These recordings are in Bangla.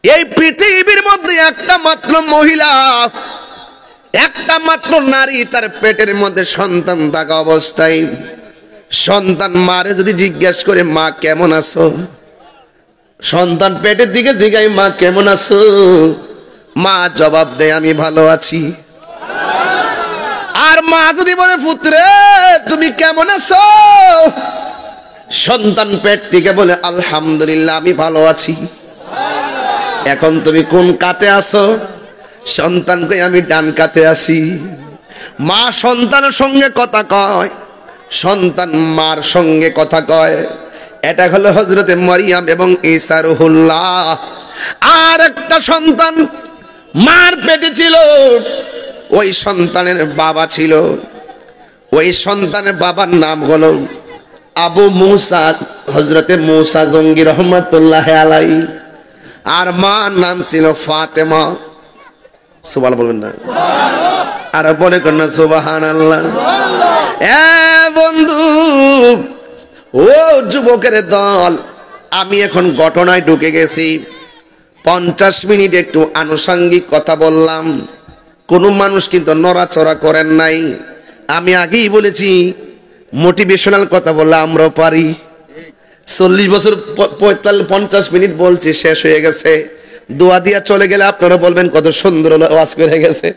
এই পৃথিবীর মধ্যে একটা মাত্র মহিলা, একটা মাত্র নারী, তার পেটের মধ্যে সন্তান থাকা অবস্থায় সন্তান মারে যদি জিজ্ঞেস করে মা কেমন আছো, সন্তান পেটের দিকে জিজ্ঞাসা মা কেমন আছো, মা জবাব দেয় আমি ভালো আছি। আর মা যদি বলে পুত্রে তুমি কেমন আছো, সন্তান পেট থেকে বলে আলহামদুলিল্লাহ আমি ভালো আছি। এখন তুমি কোন কাতে আছো, সন্তান কই আমি ডান কাতে আছি। মা সন্তানের সঙ্গে কথা কয়, সন্তান মার সঙ্গে কথা কয়। এটা হলো হযরতে মারিয়াম এবং ঈসা রুহুল্লাহ। আর একটা সন্তান মার পেটে ছিল, ওই সন্তানের বাবা ছিল, ওই সন্তানের বাবার নাম হলো আবু মুসা, হযরতে মুসা জঙ্গি রহমাতুল্লাহ আলাইহি। আর মার নাম ছিল ফাতেমা। সুবহানাল্লাহ বলবেন না? আর বলে কোন সুবহানাল্লাহ। এ বন্ধু, ও যুবকের দল, আমি এখন ঘটনায় ঢুকে গেছি। 50 মিনিট একটু আনুষঙ্গিক কথা বললাম, কোন মানুষ কিন্তু নড়াচড়া করেন নাই। আমি আগেই বলেছি মোটিভেশনাল কথা বললে আমরাও পারি। 40 বছর 50 মিনিট বলছি, শেষ হয়ে গেছে। দোয়া দিয়া চলে গেলে আপনারা বলবেন কত সুন্দর ওয়াজ করে গেছে।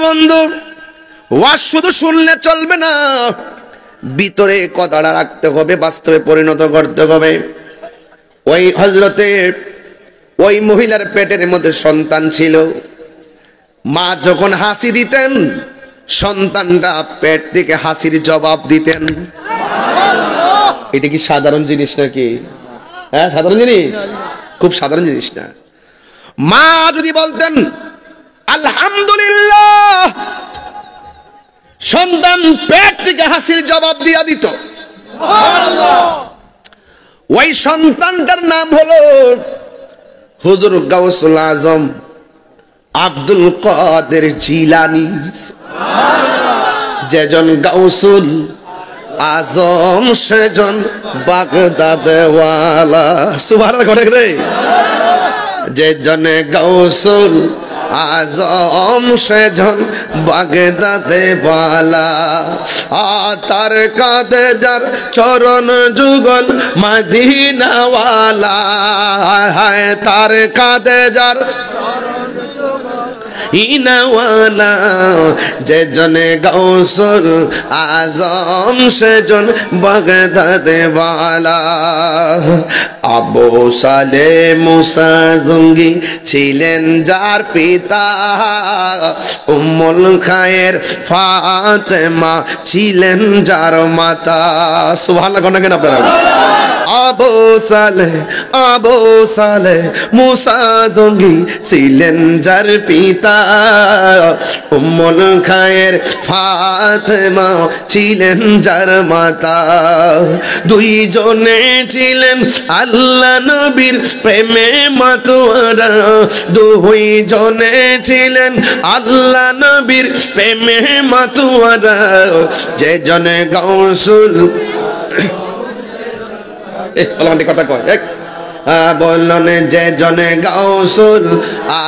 বন্ধু, ওয়াজ শুধু শুনলে চলবে না, ভিতরে কথাটা রাখতে হবে, বাস্তবে পরিণত করতে হবে। ওই হযরতে ওই মহিলার পেটের মধ্যে সন্তান ছিল। মা যখন হাসি দিতেন, সন্তানটা পেট থেকে হাসির জবাব দিতেন। এটা কি সাধারণ জিনিস নাকি? হ্যাঁ, সাধারণ জিনিস, খুব সাধারণ জিনিস না। মা যদি বলতেন আলহামদুলিল্লাহ, সন্তান পেট থেকে হাসির জবাব দিয়া দিত। ওই সন্তানটার নাম হলো হুজুর গাউসুল আজম আব্দুল কাদের জিলানী। যেজন গাউসুল আজম সেজন বাগদাদওয়ালা। সুবহানাল্লাহ করে রে। যেজন গাউসুল আজম সেজন বাগদাদওয়ালা। তার কাঁধে যার চরণ যুগল মদিনাওয়ালা। তার কাঁধে যার ইনাওয়ালা। যেজনে গাউসুল আজম সেজন বাগদাদওয়ালা। আবু সালে মুসা জঙ্গি ছিলেন যার পিতা। উম্মুল খায়ের ফাতেমা ছিলেন যার মাতা। সুবহানাল্লাহ কোন কেন আপনারা? আবু সালে মুসা জঙ্গি ছিলেন যার পিতা। উম্মুল খায়ের ফাতেমা ছিলেন যার মাতা। দুইজনে ছিলেন আল্লাহ নবীর প্রেমে মাতোয়ারা। দুইজনে ছিলেন আল্লাহ নবীর প্রেমে মাতোয়ারা। যেজনে গাউসুল কথা কয় বললেন, যে জনে গাউসুল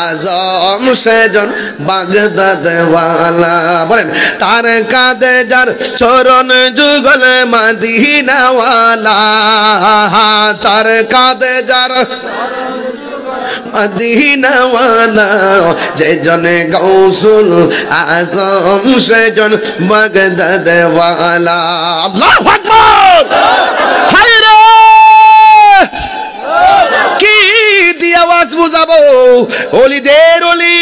আজম সেজন বাগদাদওয়ালা। বলেন, তার কাঁধে যার চরণ যুগল মদিনাওয়ালা। তার কাঁধে যার মদিনাওয়ালা। যে জনে গাউসুল আজম সেজন বাগদাদওয়ালা। আল্লাহু আকবার। হায়রে কি দিয়ে আওয়াজ বুঝাবো? ওলিদের ওলি,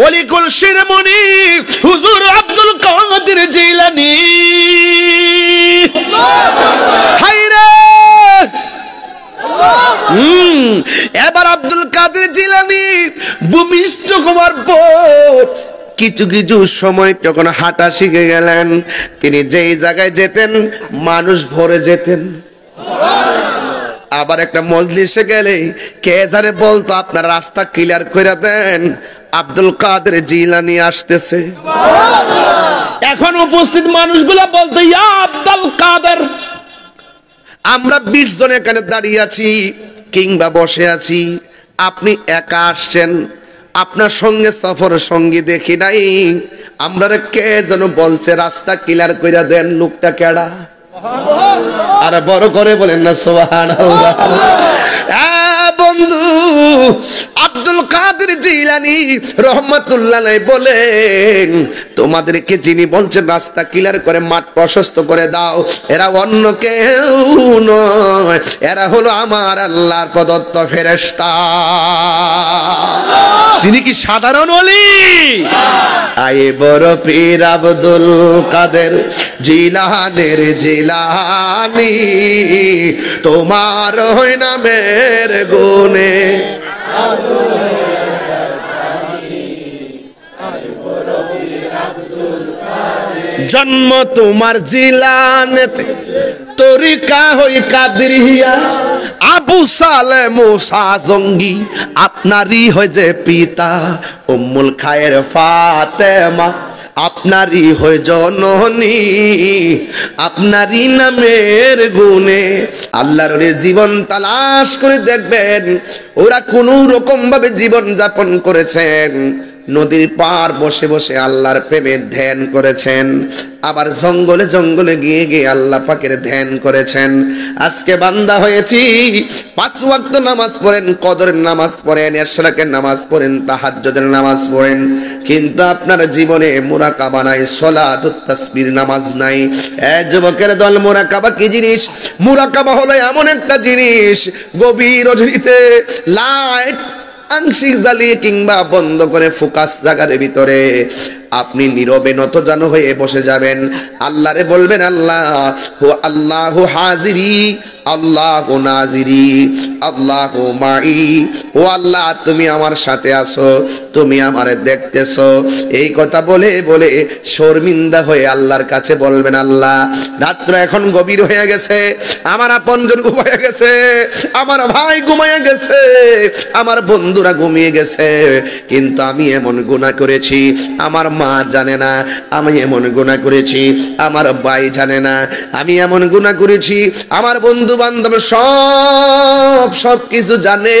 ওলি কুলসির মুনি হুজুর আব্দুল কাদের জিলানী। হায়রে এবার আব্দুল কাদের জিলানী ভূমিষ্ঠ হওয়ার পর কিছু কিছু সময় যখন হাঁটা শিখে গেলেন, তিনি যেই জায়গায় যেতেন মানুষ ভরে যেতেন। আবার একটা মজলিসে গেলে কে জানে বলতো আপনার রাস্তা ক্লিয়ার করে দেন, আব্দুল কাদের জিলানী আসতেছে। এখন উপস্থিত মানুষগুলা বলতো ইয়া আব্দুল কাদের। আমরা 20 জন এখানে দাঁড়িয়ে আছি কিংবা বসে আছি, আপনি একা আসছেন, আপনার সঙ্গে সফর সঙ্গী দেখি নাই। আমরা কে যেন বলছে রাস্তা ক্লিয়ার কইরা দেন, লোকটা কেডা? আর বড় করে বলেন না সুবহানাল্লাহ। বন্ধু আব্দুল কাদের জিলানী রহমাতুল্লাহ আলাইহি বলেন, তোমাদেরকে যিনি বলছেন রাস্তা ক্লিয়ার করে মাঠ প্রশস্ত করে দাও, এরা অন্য কেউ নয়, এরা হলো আমার আল্লাহর প্রদত্ত ফেরেশতা। তিনি কি সাধারণ ওলি? আয়ে বড় পীর আব্দুল কাদের জিলানের জিলানী, তোমার হয় নামের গুণে জন্ম তোমার জিলানেতে, তরিকা হই কাদরিয়া, আবু সালে মুসা জঙ্গি আপনারই হয় যে পিতা, উম্মুল খায়ের ফাতেমা আপনারই হয় জননী, আপনারই নামের গুণে। আল্লাহর জীবন তালাশ করে দেখবেন, ওরা কোন রকম ভাবে জীবন যাপন করেছেন। নদীর পার বসে বসে আল্লাহর প্রেমের ধ্যান করেছেন, আবার জঙ্গলে জঙ্গলে গিয়ে গিয়ে আল্লাহ পাকের ধ্যান করেছেন। আজকে বান্দা হয়েছি, 5 ওয়াক্ত নামাজ পড়েন, কদরের নামাজ পড়েন, ইশরাকের নামাজ পড়েন, তাহাজ্জুদের নামাজ পড়েন, কিন্তু আপনার জীবনে মুরাকাবা নাই, সালাতুত তাসবির নামাজ নাই। যুবকের দল, মুরাকাবা কি জিনিস? মুরাকাবা হলো এমন একটা জিনিস, গভীর রজনীতে লাইট আংশিক জ্বালিয়ে কিংবা বন্ধ করে ফোকাস জায়গার ভিতরে আপনি নীরবে নতজানু হয়ে বসে যাবেন, আল্লাহরে বলবেন, আল্লাহ হু আল্লাহু হাজিরি, আল্লাহু নাজিরি, আল্লাহু মাই। ও আল্লাহ, তুমি আমার সাথে আছো, তুমি আমারে দেখতেছো। এই কথা বলে বলে শর্মিন্দা হয়ে আল্লাহর কাছে বলবেন, আল্লাহ রাত্র এখন গভীর হয়ে গেছে, আমার আপনজন ঘুমিয়ে গেছে, আমার ভাই ঘুমিয়ে গেছে, আমার বন্ধুরা ঘুমিয়ে গেছে, কিন্তু আমি এমন গুনাহ করেছি আমার মা জানে না, আমি এমন গুনাহ করেছি আমার ভাই জানে না, আমি এমন গুনাহ করেছি আমার বন্ধু বান্ধব সব কিছু জানে,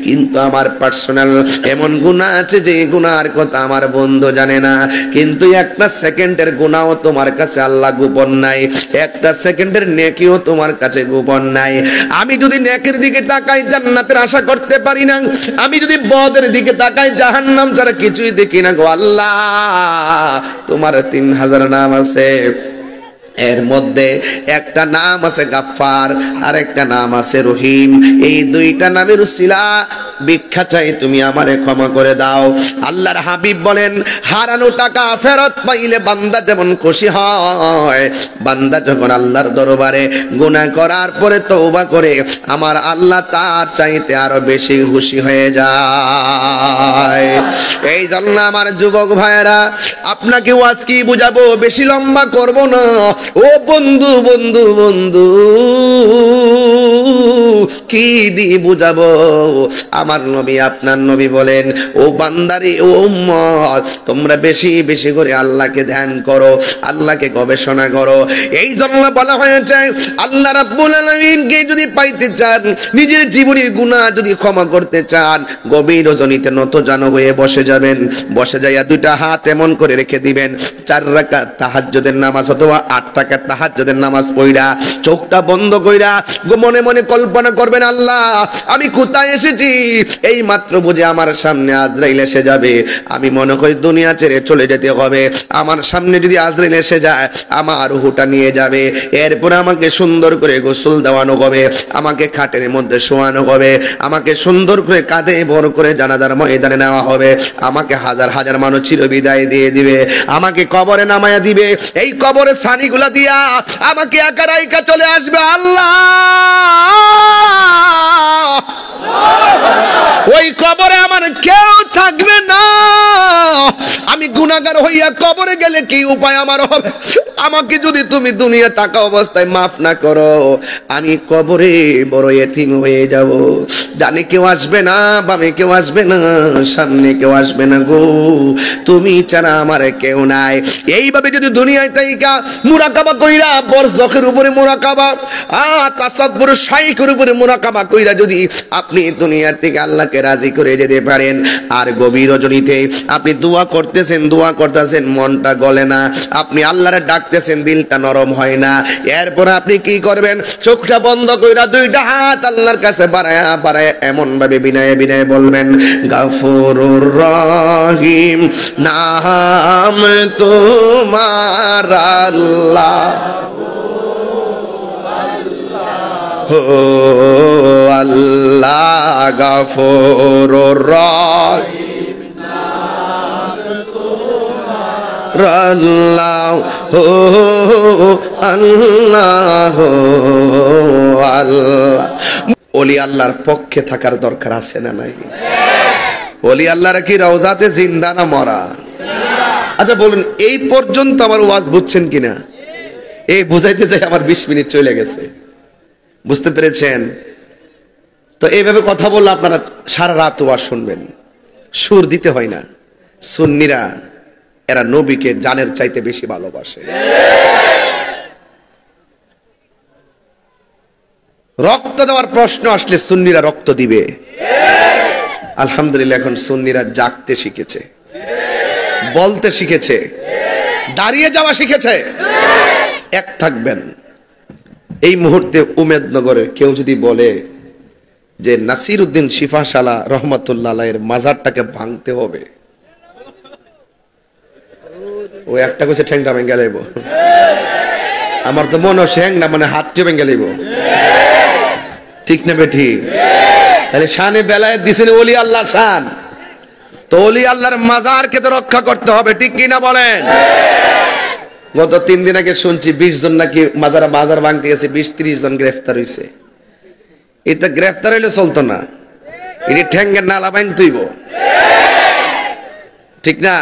কিন্তু আমার পার্সোনাল এমন গুনাহ আছে যে গুনাহর কথা আমার বন্ধু জানে না। কিন্তু একটা সেকেন্ডের গুনাহও তোমার কাছে আল্লাহ গোপন নাই, একটা সেকেন্ডের নেকিও তোমার কাছে গোপন নাই। আমি যদি নেকির দিকে তাকাই জান্নাতের আশা করতে পারি না, আমি যদি বদের দিকে তাকাই জাহান্নাম ছাড়া কিছুই দেখি না গো আল্লাহ। তোমার 3000 নাম আছে, এর মধ্যে একটা নাম আছে গাফফার, আর একটা নাম আছে রহিম। এই দুইটা নামের উসিলা ভিক্ষা চাই, তুমি আমারে ক্ষমা করে দাও। আল্লাহর হাবিব বলেন, হারানো টাকা ফেরত পাইলে বান্দা যেমন খুশি হয়, বান্দা যখন আল্লাহর দরবারে গুনাহ করার পরে তওবা করে, আমার আল্লাহ তার চাইতে আরো বেশি খুশি হয়ে যায়। এই জন্য আমার যুবক ভাইয়েরা, আপনাকে ওয়াজ কি বুঝাবো, বেশি লম্বা করব না। ও বন্ধু বন্ধু বন্ধু, কি দি বুঝাবো? আমার নবী আপনার নবী বলেন, ও বান্দারে, ও উম্মত, তোমরা বেশি বেশি করে আল্লাহকে ধ্যান করো, আল্লাহকে গবেষণা করো। এই জন্য বলা হয়েছে, আল্লাহ রাব্বুল আলামিনকে যদি পাইতে চান, নিজের জীবনের গুনাহ যদি ক্ষমা করতে চান, গভীর রজনীতে নতজানু হয়ে বসে যাবেন, বসে যাইয়া দুইটা হাত এমন করে রেখে দিবেন, 4 রাকাত তাহাজ্জুদের নামাজ অথবা 8 রাকাত তাহাজ্জুদের নামাজ পড়া, চোখটা বন্ধ কইরা মনে মনে কল্পনা করবেন, আল্লাহ আমি কোথায় এসেছি, এই মাত্র বুঝে আমার সামনে আজরাইল এসে যাবে, আমি মনে করি দুনিয়া ছেড়ে চলে যেতে হবে, আমার সামনে যদি আজরাইল এসে যায় আমার রূহটা নিয়ে যাবে, এরপর আমাকে সুন্দর করে গোসল দেওয়ানো হবে, আমাকে খাটের মধ্যে শোয়ানো হবে, আমাকে সুন্দর করে কাঁধে ভর করে জানাজার ময়দানে নেওয়া হবে, আমাকে হাজার হাজার মানুষ চিরবিদায় দিয়ে দিবে, আমাকে কবরে নামায়া দিবে, এই কবরে ছানিগুলা দিয়া আমাকে একা রাইকা চলে আসবে। আল্লাহ, ওই কবরে আমার কেউ থাকবে না, আমি আমি গুনাহগার হইয়া কবরে গেলে কি উপায় আমার হবে? আমাকে যদি তুমি দুনিয়া থাকা অবস্থায় মাফ না করো, আমি কবরে বড় এতিম হয়ে যাব। ডানে কেউ আসবে না, বামে কেউ আসবে না, সামনে কেউ আসবে না গো, তুমি ছাড়া আমার কেউ নাই। এইভাবে যদি দুনিয়ায় তাইকা মুরাকাবা কইরা, বরজখের উপরে মুরাকাবা, তাসাব্বুর শাইখের উপরে মুরাকাবা কইরা যদি আপনি দুনিয়া থেকে আল্লাহকে রাজি করে যেতে পারেন, আর গভীর রজনীতে আপনি দোয়া করতেছেন, মনটা গলে না, আপনি আল্লাহরে ডাকতেছেন, দিলটা নরম হয় না, এরপর আপনি কি করবেন? চোখটা বন্ধ কইরা দুইটা হাত আল্লাহর কাছে বাড়ায়া এমন ভাবে বিনয়ে বলবেন, গাফুরুর রহিম নাম তোমার আল্লাহ, ও আল্লাহ গাফুরুর রহিম আল্লাহ, ও আল্লাহ, আল্লাহ। ওলি আল্লাহর পক্ষে থাকার দরকার আছে না নাই? ওলি আল্লাহরা কি রওজাতে জিন্দা না মরা? আচ্ছা বলুন, এই পর্যন্ত আমার ওয়াজ বুঝছেন কিনা? এই বুঝাইতে যাই আমার 20 মিনিট চলে গেছে, বুঝতে পেরেছেন? তো এইভাবে কথা বললে আপনারা সারা রাত ওয়াজ শুনবেন, সুর দিতে হয় না। সুন্নিরা এরা নবীকে জানের চাইতে বেশি ভালোবাসে। রক্ত দেওয়ার প্রশ্ন আসলে সুন্নিরা রক্ত দিবে। আলহামদুলিল্লাহ, এখন সুন্নিরা জাগতে শিখেছে, বলতে শিখেছে, দাঁড়িয়ে যাওয়া শিখেছে। এক থাকবেন। এই মুহূর্তে উমেদনগরের কেউ যদি বলে যে নাসির উদ্দিন শিফাশালা রহমাতুল্লাহ আলাইহির মাজারটাকে ভাঙতে হবে, ও একটা কইছে ঠ্যাংটা ভেঙে লাইব, আমার তো মনে হয় ঠ্যাংটা মানে হাতটি ভেঙে লাইব, ঠিক না বেঠি? তাহলে শানে বেলায়েত দিছেন ওলি আল্লাহ শান, তো ওলি আল্লাহর মাজারকে তো রক্ষা করতে হবে, ঠিক কি না বলেন? গত 3 দিন আগে শুনছি 20 জন নাকি মাজার ভাঙতে গেছে, 20-30 জন গ্রেফতার হইছে। এটা গ্রেফতার হইলে চলতো না, এটি ঠ্যাঙ্গের নালা ভাঙতেইব, ঠিক না?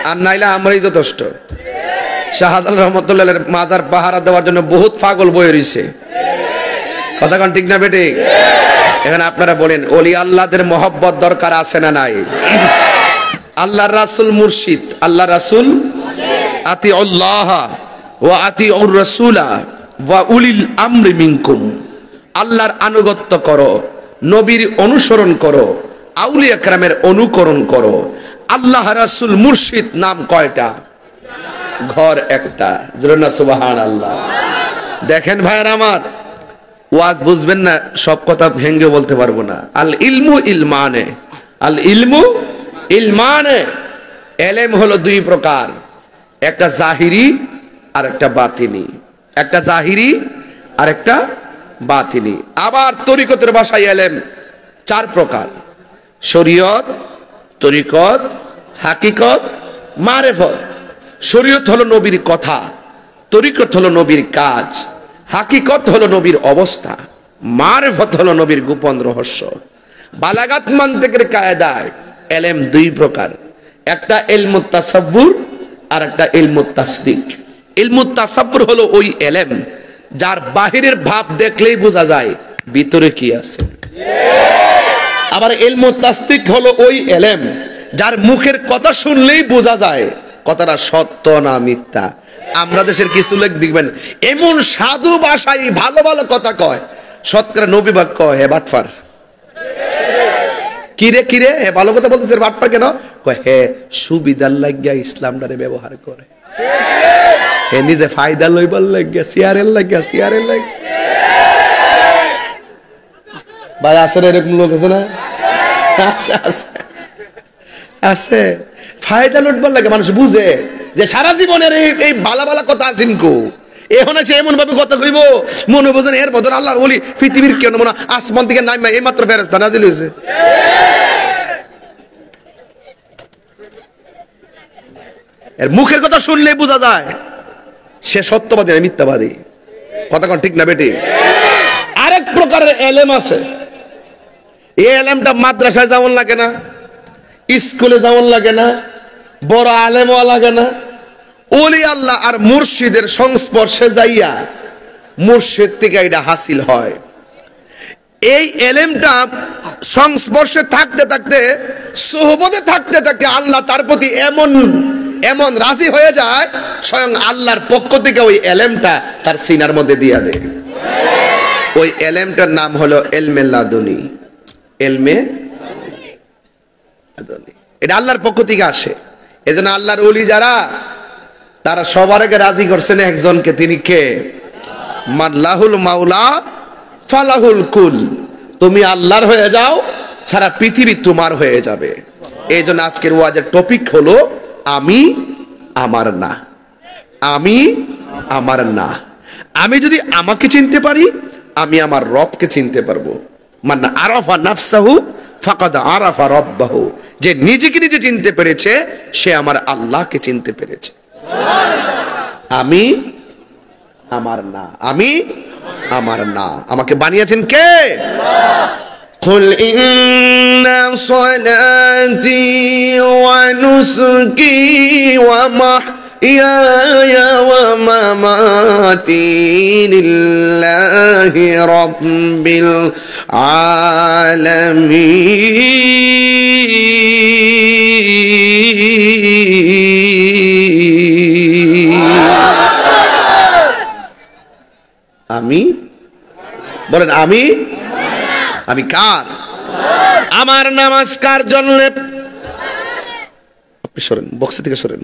আর নাইলে আমরাই যথেষ্ট। শাহজালাল রহমতুল্লাহের মাজার পাহারা দেওয়ার জন্য বহুত পাগল বয়ে রইছে, কথা কোন ঠিক না বেটি? এখন আপনারা বলেন, ওলি আল্লাহদের মহব্বত দরকার আছে না নাই? আল্লাহর রাসূল মুর্শিদ, আল্লাহ রাসূল আতিউল্লাহ ওয়া আতিউর রাসূলা ওয়া উলিল আমরি মিনকুম, আল্লাহর আনুগত্য করো, নবীর অনুসরণ করো, আউলিয়া কেরামের অনুকরণ করো। আল্লাহ রাসূল মুর্শিদ নাম কয়টা? ঘর একটা, জোরে সুবহানাল্লাহ। দেখেন ভাইরা আমার, ওয়াজ বুঝবেন না, সব কথা ভেঙ্গে বলতে পারবো না। আল ইলমু ইলমানে, আল ইলমু ইলমানে। এলেম হলো 2 প্রকার, একটা জাহিরি আর একটা বাতিনি, একটা জাহিরি আর একটা বাতিনি। আবার তরিকতের ভাষায় এলেম 4 প্রকার, শরীয়ত, তরিকত, হাকিকত, মারেফত। শরীয়ত হলো নবীর কথা, তরিকত হলো নবীর কাজ, হাকিকত হলো নবীর অবস্থা, মারেফত হলো নবীর গোপন রহস্য। বালাগাত মানতিকের কায়দায় এলেম 2 প্রকার, একটা ইলমুত তাসাব্বুর আর একটা ইলমুত তাসদিক। ইলমুত তাসাব্বুর হলো ওই এলেম যার বাহিরের ভাব দেখলেই বোঝা যায় ভিতরে কি আছে। আবার ইলমুত তাসদিক হলো ওই এলেম যার মুখের কথা শুনলেই বোঝা যায় কথাটা সত্য না মিথ্যা। আমরা দেশের কিছু লোক দেখবেন এমন সাধু ভাষায় ভালো ভালো কথা কয়, শতকরা 90 ভাগ কয় হে বাটফার। কিরে কিরে হে ভালো কথা বলতেছে, বাটফার কেন কয়? হে সুবিধার লাগিয়া ইসলামটারে ব্যবহার করে, হে নিজে ফায়দা লইবার লাগিয়া, সিয়ারের লাগিয়া। ভাই আছে এরকম লোক আছে না? আছে। ফায়দা লুটবার লাগে, মানুষ বুঝে যে সারা জীবনের এই বালা বালা কথা আছেন কো, এখন আছে এমন ভাবে কথা কইব মনে বোঝেন এর বদল আল্লাহর ওলি পৃথিবীর কেন মনে আসমান থেকে নাইমা এই মাত্র ফেরেশতা নাজিল হয়েছে। এর মুখের কথা শুনলেই বোঝা যায় সে সত্যবাদী না মিথ্যাবাদী, কথা কোন ঠিক না বেটি? আরেক প্রকারের এলেম আছে, এই এলেমটা মাদ্রাসায় যেমন লাগে না, স্কুলে যেমন লাগে না, বড় আলেমও লাগে না, ওলি আল্লাহ আর মুর্শিদের সংস্পর্শে যাইয়া মুর্শিদ থেকে এটা হাসিল হয়। এই এলেমটা সংস্পর্শে থাকতে থাকতে, সোহবতে থাকতে থাকতে আল্লাহ তার প্রতি এমন এমন রাজি হয়ে যায়, স্বয়ং আল্লাহর পক্ষ থেকে ওই এলেমটা তার সিনার মধ্যে দিয়া দেয়। ওই এলেমটার নাম হলো এলমে লাদুনি। এলমে লাদুনি, এটা আল্লাহর পক্ষ থেকে আসে। এজন্য আল্লাহর ওলি যারা, তারা সবার আগে রাজি করছেন একজনকে, তিনি কে? মাল্লাহুল মাওলা ফালাহুল কুল। তুমি আল্লাহর হয়ে যাও, সারা পৃথিবী তোমার হয়ে যাবে। এই জন্য আজকের ওয়াজের টপিক হলো আমি আমার না। আমি আমার না। আমি যদি আমাকে চিনতে পারি, আমি আমার রবকে চিনতে পারবো। মান আরাফা নাফসাহু ফাকাদ আরাফা রাব্বাহু। যে নিজেকে নিজে চিনতে পেরেছে, সে আমার আল্লাহকে চিনতে পেরেছে। আমি আমার না, আমি আমার না। আমাকে বানিয়েছেন কে? কুল ইন্না সলাতি ওয়া নুসুকি ওয়া মাহইয়ায়া ওয়া মামাতি লিল্লাহি রাব্বিল আলামিন। আমি বলেন, আমি আমি কার? আমার নামাজ কার জন্য? আপনি সরেন, বক্স থেকে সরেন।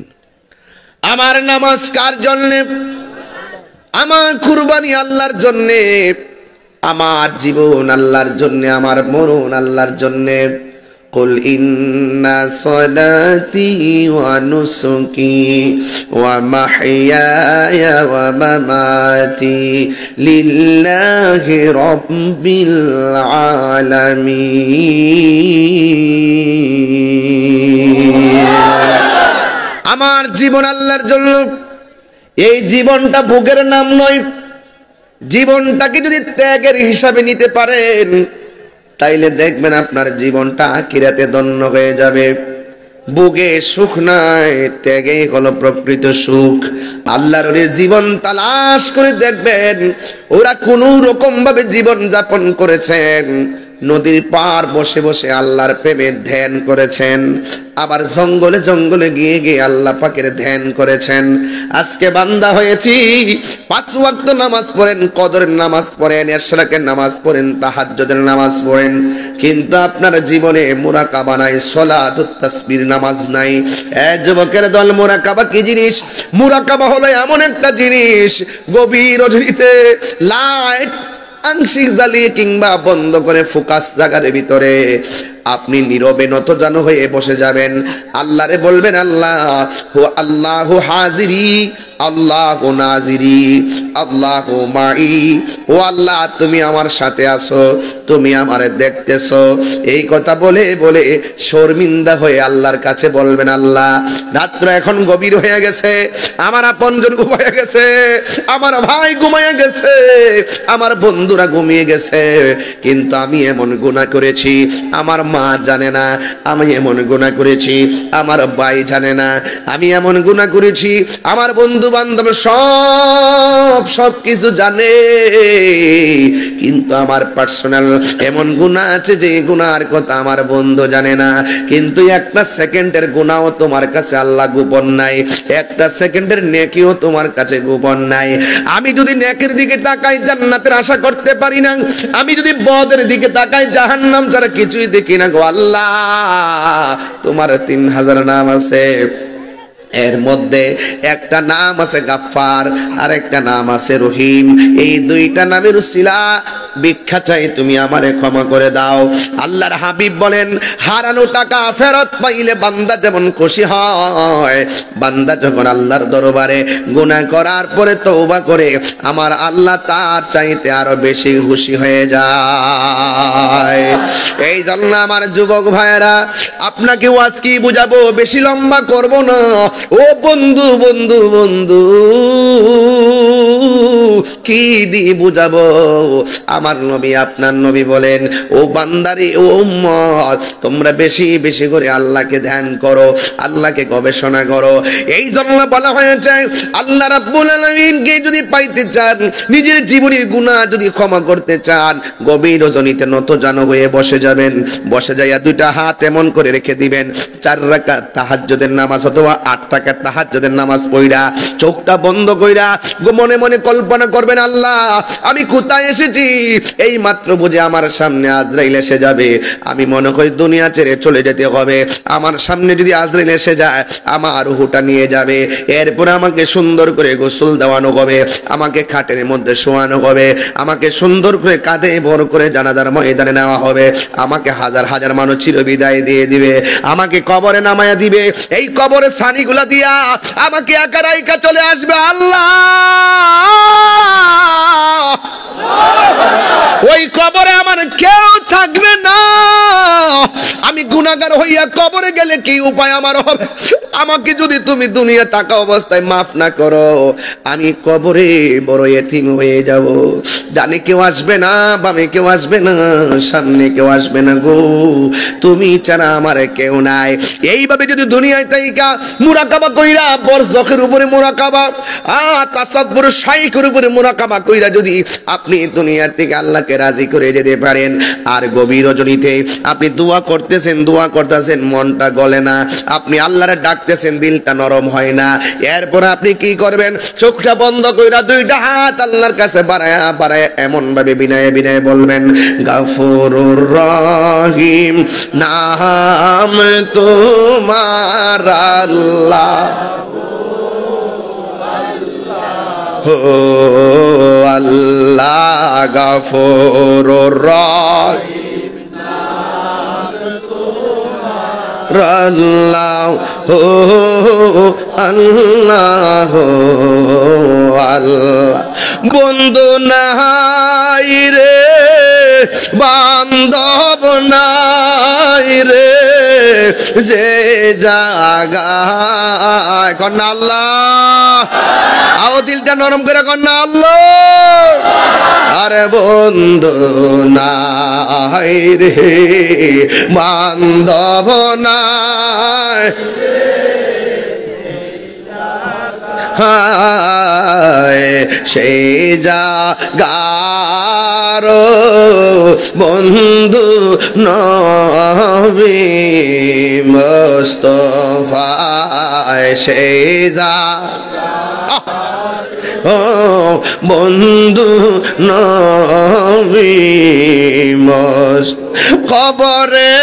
আমার নামাজ কার জন্য? আমার কুরবানি আল্লাহর জন্য, আমার জীবন আল্লাহর জন্য, আমার মরণ আল্লাহর জন্য। কুল ইন্না সলাতি ওয়া নুসুকি ওয়া মাহইয়ায়া ওয়া মামাতি লিল্লাহি রাব্বিল আলামিন। আমার জীবন আল্লাহর জন্য। এই জীবনটা ভোগের নাম নয়। জীবনটাকে যদি ত্যাগের হিসাবে নিতে পারেন, তাইলে দেখবেন আপনার জীবনটা আখিরাতে ধন্য হয়ে যাবে। ভোগে সুখ নাই, ত্যাগে হলো প্রকৃত সুখ। আল্লাহর ওলির জীবন তালাশ করে দেখবেন, ওরা কোন রকম ভাবে জীবন যাপন করেছেন। নদীর পার বসে বসে আল্লাহর প্রেমের ধ্যান করেছেন, আবার জঙ্গলে জঙ্গলে গিয়ে গিয়ে আল্লাহ পাকের ধ্যান করেছেন। আজকে বান্দা হয়েছি, 5 ওয়াক্ত নামাজ পড়েন, কদরের নামাজ পড়েন, ইশরাকের নামাজ পড়েন, তাহাজ্জুদের নামাজ পড়েন, কিন্তু আপনার জীবনে মুরাকাবা নাই, সালাতুত তাসবির নামাজ নাই। যুবকের দল, মুরাকাবা কি জিনিস? মুরাকাবা হলো এমন একটা জিনিস, গভীর রজনীতে লাইট আংশিক জ্বালিয়ে কিংবা বন্ধ করে ফোকাস জায়গার ভিতরে আপনি নীরবে নতজানু হয়ে বসে যাবেন। আল্লাহরে বলবেন, আল্লাহ হু আল্লাহু হাজিরি, আল্লাহু নাজিরি, আল্লাহু মাই। ও আল্লাহ, তুমি আমার সাথে আছো, তুমি আমারে দেখতেছো। এই কথা বলে বলে শর্মিন্দা হয়ে আল্লাহর কাছে বলবেন, আল্লাহ রাত্র এখন গভীর হয়ে গেছে, আমার আপনজন ঘুমিয়ে গেছে, আমার ভাই ঘুমিয়ে গেছে, আমার বন্ধুরা ঘুমিয়ে গেছে, কিন্তু আমি এমন গুনাহ করেছি আমার মা জানে না, আমি এমন গুনাহ করেছি আমার ভাই জানে না, আমি এমন গুনাহ করেছি আমার বন্ধু বান্ধব সব কিছু জানে, কিন্তু আমার পার্সোনাল এমন গুনাহ আছে যে গুনাহর কথা আমার বন্ধু জানে না। কিন্তু একটা সেকেন্ডের গুনাহও তোমার কাছে আল্লাহ গোপন নাই, একটা সেকেন্ডের নেকিও তোমার কাছে গোপন নাই। আমি যদি নেকির দিকে তাকাই জান্নাতের আশা করতে পারি না, আমি যদি বদের দিকে তাকাই জাহান্নাম ছাড়া কিছুই দেখি না গো আল্লাহ। তোমার 3000 নাম আছে, এর মধ্যে একটা নাম আছে গাফফার, আর একটা নাম আছে রহিম। এই দুইটা নামের উসিলা ভিক্ষা চাই, তুমি আমারে ক্ষমা করে দাও। আল্লাহর হাবিব বলেন, হারানো টাকা ফেরত পাইলে বান্দা যেমন খুশি হয়, বান্দা যখন আল্লাহর দরবারে গুনাহ করার পরে তওবা করে, আমার আল্লাহ তার চাইতে আরো বেশি খুশি হয়ে যায়। এই জন্য আমার যুবক ভাইয়েরা, আপনাকে ওয়াজ কি বুঝাবো, বেশি লম্বা করব না। ও বন্ধু বন্ধু বন্ধু, কি দিয়ে বুঝাবো? আমার নবী আপনার নবী বলেন, ও বান্দারে, ও উম্মত, তোমরা বেশি বেশি করে আল্লাহকে ধ্যান করো, আল্লাহকে গবেষণা করো। এই জন্য বলা হয়েছে আল্লাহ রাব্বুল আলামিনকে যদি পাইতে চান, নিজের জীবনের গুনাহ যদি ক্ষমা করতে চান, গভীর রজনীতে নতজানু হয়ে বসে যাবেন। বসে যাইয়া দুইটা হাত এমন করে রেখে দিবেন, 4 রাকাত তাহাজ্জুদের নামাজ অথবা 8 রাকাত তাহাজ্জুদের নামাজ পড়া চোখটা বন্ধ কইরা মনে মনে কল্পনা করবেন, আল্লাহ আমি কোথায় এসেছি? এই মাত্র বুঝে আমার সামনে আজরাইল এসে যাবে, আমি মনে করি দুনিয়া ছেড়ে চলে যেতে হবে। আমার সামনে যদি আজরাইল এসে যায়, আমার রূহটা নিয়ে যাবে। এরপর আমাকে সুন্দর করে গোসল দেওয়ানো হবে, আমাকে খাটের মধ্যে শোয়ানো হবে, আমাকে সুন্দর করে কাঁধে ভর করে জানাজার ময়দানে নেওয়া হবে, আমাকে হাজার হাজার মানুষ চিরবিদায় দিয়ে দিবে, আমাকে কবরে নামায়া দিবে। এই কবরে ছানিগুলা দিয়া আমাকে একা রাইকা চলে আসবে। আল্লাহ, ওই কবরে আমার কেউ থাকবে না। আমি গুনাহগার হইয়া কবরে গেলে কি উপায় আমার হবে? আমাকে যদি তুমি দুনিয়া থাকা অবস্থায় মাফ না করো, আমি কবরে বড় এতিম হয়ে যাব। ডানে কেউ আসবে না, বামে কেউ আসবে না, সামনে কেউ আসবে না গো, তুমি ছাড়া আমার কেউ নাই। এইভাবে যদি দুনিয়ায় তাইকা মুরাকাবা কইরা, বরজখের উপরে মুরাকাবা, তাসাব্বুর শাইখের উপরে মুরাকাবা কইরা যদি আপনি দুনিয়া থেকে আল্লাহকে রাজি করে যেতে পারেন, আর গভীর রজনীতে আপনি দোয়া করতেছেন, মনটা গলে না, আপনি আল্লাহরে ডাকতেছেন, দিলটা নরম হয় না, এরপর আপনি কি করবেন? চোখটা বন্ধ কইরা দুইটা হাত আল্লাহর কাছে বাড়ায়া বাড়ায়া এমন ভাবে বিনয়ে বিনয়ে বলবেন, গাফুরুর রহিম নাম তোমার আল্লাহ, ও আল্লাহ গাফুরুর রহিম আল্লাহ, ও আল্লাহ, আল্লাহ। বন্ধু নাই রে, বান্ধব নাই রে, যে জাগায় কন্যা আল্লাহ, আও দিলটা নরম করে কন্যা আল্লাহ। আরে বন্ধু নাই রে, বান্ধব নাই, সেই জাগার বন্ধু নবী মুস্তাফা, সেই ও বন্ধু নবী কবরে